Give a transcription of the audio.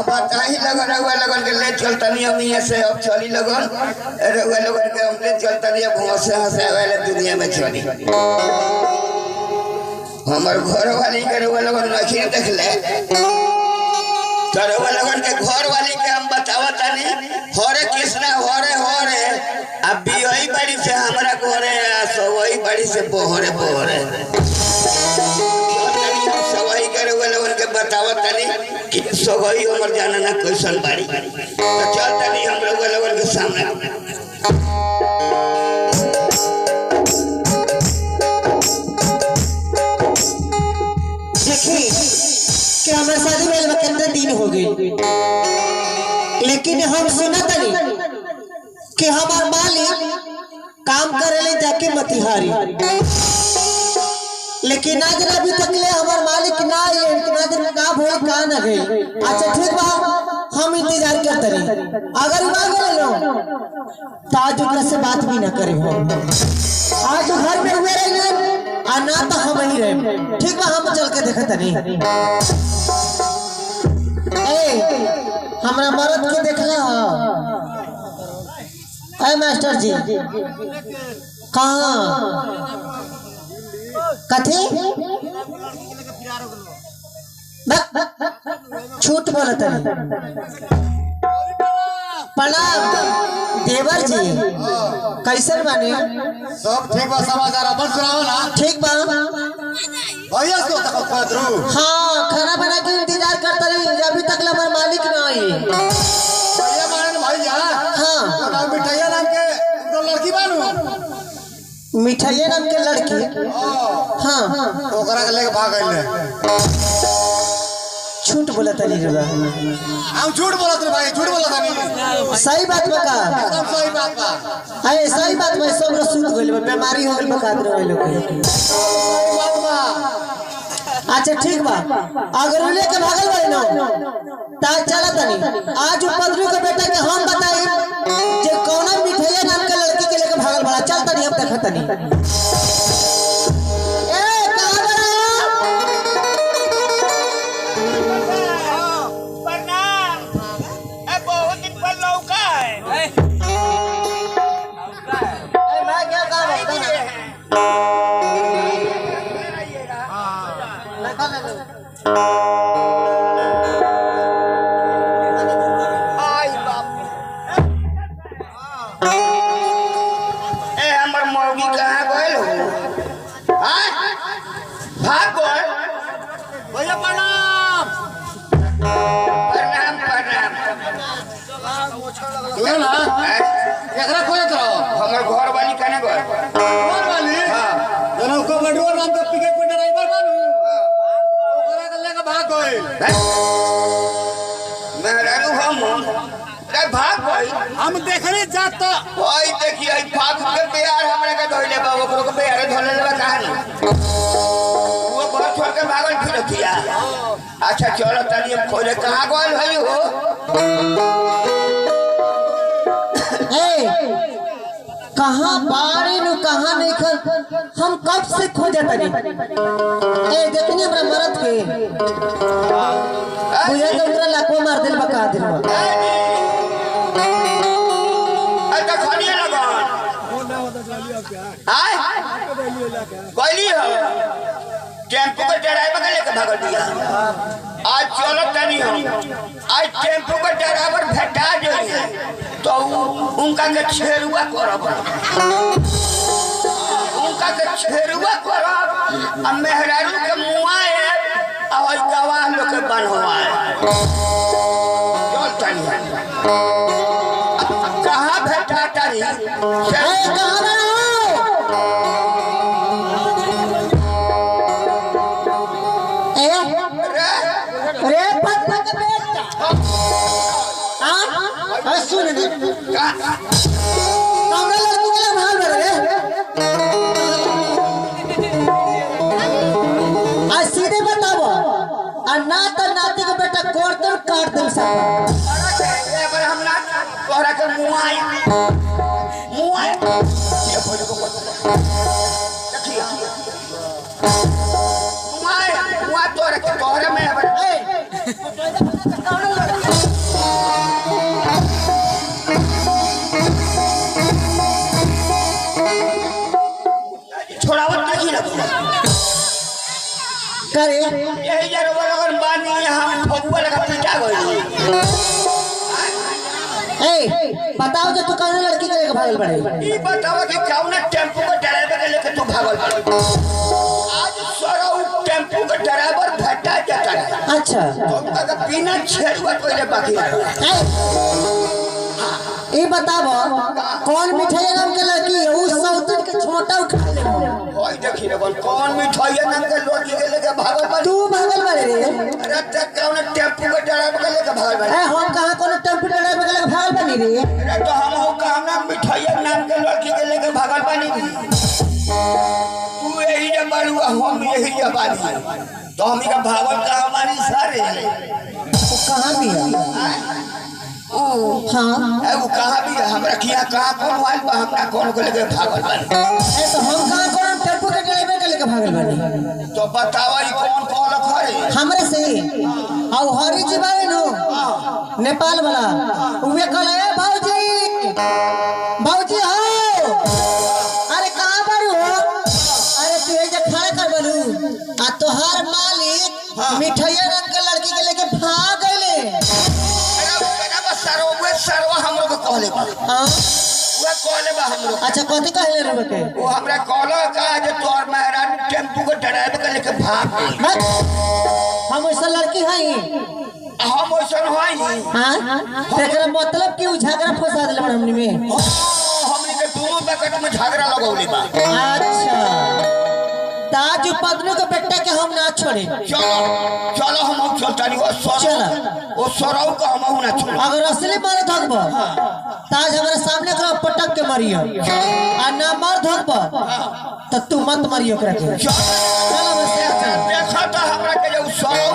अब बताही लगन रउआ लगन के ले चलता नहीं हम यहाँ से अब चली लगन रउआ लगन के हम ले चलता नहीं अब हंसे हंसे वाले दुनिया में चली हमार घर वाली के रउआ लगन नहीं देख ले तो रउआ लगन के घर वाली के हम बतावत नहीं हरे कृष्णा हरे अब बियई बड़ी से हमरा घरे सवई बड़ी से बोहरे सवई करे वाले उनके बतावत नहीं कि सवई हमर जाना ना कैसन बाड़ी तो चल तनी हम लोग वाले के सामने देखिए कि हमारे शादी में कितने दिन हो गए लेकिन हम सुना तनी कि हमार मालिक काम करे जाके मतिहारी लेकिन आज अभी तक ले हमार मालिक ना आए इतना दिन का भइल का न गई। अच्छा ठीक बा हम इंतजार करते रही अगर ना गए लो तो आज ओकरा से बात भी ना करे हम आज तो घर में हुए रहे आ ना तो हम ही रहे। ठीक बा हम चल के देखत नहीं ए हमरा मरद के देखला अरे मास्टर जी कहाँ कथे छूट बोलत प्रणाम देवर जी कैसन बानी सब ठीक बा समाचार अपन सुनाओ ना ठीक बा भैया तो तक पदरू हाँ खाना बना के इंतजार करता रही अभी तक हमारे मालिक ना आई भैया माने भैया हाँ ना मिठाइया नाम के तो लड़की बानू मिठाइया नाम के लड़की हाँ ओकरा के लेके भाग गइले झूठ बोला तनी रे हम झूठ बोलत रे भाई झूठ बोलत नहीं सही बात बका एकदम सही बात बा अरे सही बात में सब रसूल गइल बीमारी हो गइल बका दे लोग सही बात बा। अच्छा ठीक बा अगर उले के भागल बारे ना ता चला तनी आज पदरू के बेटा के हम बताई जे कौन मिठाइया नाम के लड़की के लेके भागल बड़ा चल तनी हम देखत तनी हमर घर वाली कने घर वाली हां जनो को बडुआ नाम के पिकअप पे ड्राइवर बानू ओकरा के लेके भाग गइल मेहरारू हम रे भाग गइल हम देखने जात तो ओई देखिए ई फाक के प्यार हमरा के धइले बा ओकरो के प्यार धइले बा कहानी वो घर छोड़ के भागल फिर किया। अच्छा चलो तनी हम खोले कहां गइल भई हो कहाँ बारे नु कहाँ नहीं खल हम कब से खोजत नहीं ए देखनी हमरा मरद के बुझे तो उतरा लाखों मार दिल बका दिल अच्छा खनिया लगा आय कोइली हो टेम्पो के ड्राइवर के लेके भाग दिया। आज चलो तनी हम आज टेम्पो के ड्राइवर भेटा जाइए तो उनका के छेरुआ करब उनका के छेरुआ करब आ मेहरारू के मुआए और गवाह लोग के बनवाए चल तनी कहां भेटा तारी कहां रे पत्ता के बेटा हां सुन दे हमरा लड़की के भाल रे आ सीधे बताओ आ ना तो नाती के बेटा कोर तो काट दे सब अगर हम ना तोहरा के मुआई ये फोटो को देखिए मुआ तोहरा के तोहरा में करे यही जरूर लगन बानी हम ठोकुआ लगा पिटा गई। ए बताओ जो तू कौन लड़की के लेके भागल पड़े ई बताओ कि कौन टेम्पो के ड्राइवर के लेके तू भागल पड़े। आज सरौ टेम्पो के ड्राइवर भट्टा जाता है। अच्छा तो अगर बिना छेड़ुआ पहले बाकी रहा। ये बताबो कौन मिठाई नाम के लड़की है उस सौतन के छोटा उठा ले ओए देखी रे कौन मिठाई नाम के लड़की के लेके भागल पड़े। तू भागल पड़े रे अरे तक कौन टेम्पो के ड्राइवर के लेके भागल पड़े। ए हम कहां कोनो टेम्पो ड्राइवर के लेके भागल बनी रे। अरे तो हम हो कहना मिठाई नाम के लड़की के लेके भागल बनी। तू यही जे बालुआ हम यही जे बानी तो हम का भागल का हमारी सारे वो कहां भी है हाँ वो कहाँ भी है हमरा किया कहाँ कौन वाल बा हमरा कौन को लेके भागल बनी। तो हम कहां कोनो टेम्पो के ड्राइवर के लेके भागल बनी। तो बताओ ई कौन कौन खरे हमरे से और हरी जी बारे नो नेपाल वाला उहे कहले ए भौजी भौजी हो अरे कहां पर हो अरे तू ए जे खड़ा कर बनू आ तोहार मालिक मिठाइया रंग के लड़की के लेके भाग गइले। सरवा सरवा हमरो को कहले बा। हां वो कहले बा हमरो। अच्छा कथि कहले रे बके वो हमरा कहलो का जे तोर महाराज टेम्पो के ड्राइवर के लेके भाग गई। हम ऐसा लड़की हई हम ओसन होई हां तेरा मतलब कि झगड़ा फंसा देले हमनी में हमनी के दोनों बकट में झगड़ा लगौले बा। अच्छा ताज पदनु के बेटा के हम ना छोड़े। चलो चलो हम चलतानी वो सरौ का हम ना छोड़। अगर असली मार धकब ताज हमारे सामने करो पटक के मारियो आ ना मार धकब तो तू मत मारियो ओकरा के। चलो देखा तो हमरा के जो सरौ